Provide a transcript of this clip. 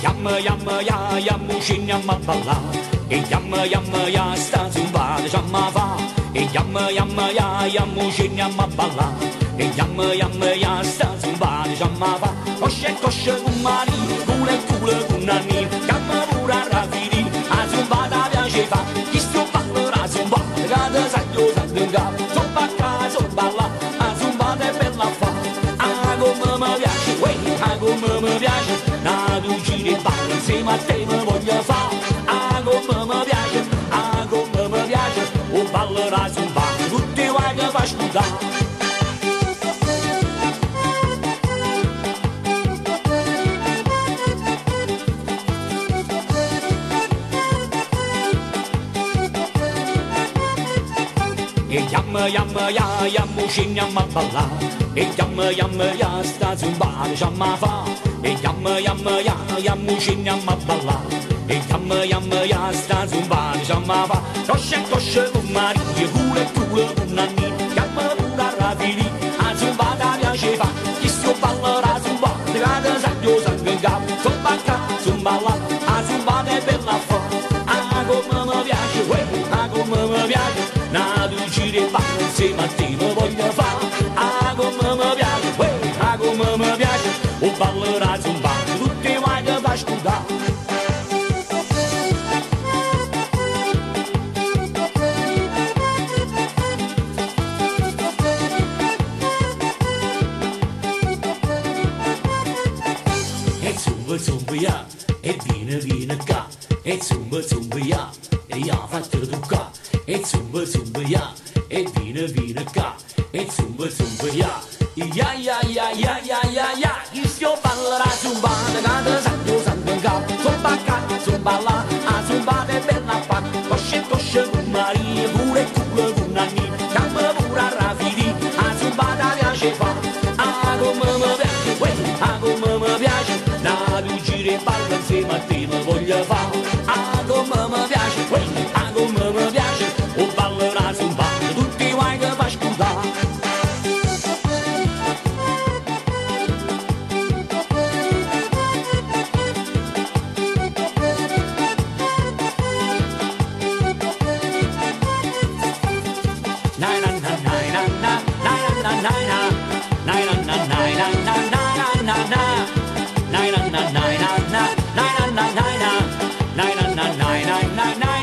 yamma yamma ya yammushin yamma balla e yamma yamma ya sta zumba jamma va e yamma yamma ya yammushin yamma balla e yamma ya sta zumba jamma va koshe umani kule kunani yamma pura ravidi a zumba da piace fa chi sto ballera zumba cada saglio zanga zumba ca zumba la a zumba è bella fa a come mi piace a come mi piace na tu giri e balli insieme a te mi voglio fa a come mi piace o ballerà zumba tutti vai che fa scudare. Yamma ya yammushin yamma balla e yamma ya sta zumba jamma fa e yamma ya yammushin yamma balla e yamma ya sta zumba jamma fa koshe umari kule kunani yamma pura ravidi a zumba da piace fa chi sto ballerà zumba cada saglio zanga zumba ca zumba la a zumba è bella fa a come mi piace a come mi piace na tu giri e balli insieme a te mi voglio fa a come mi piace o ballerà zumba tutti vai che fa scudare. E zumba ya e viene qua e zumba ya e ya fatto tu qua e zumba ya e viene qua e zumba ya ya chi sto ballerà zumba cada santo zanga zumba ca zumba la a zumba è bella fa koshe umari pure kunani camma pura ravidi a zumba da piace fa a come mi piace na tu giri e balla insieme a te mi voglio fa a come mi piace o ballerà zumba tutti vai che fa scudare. Na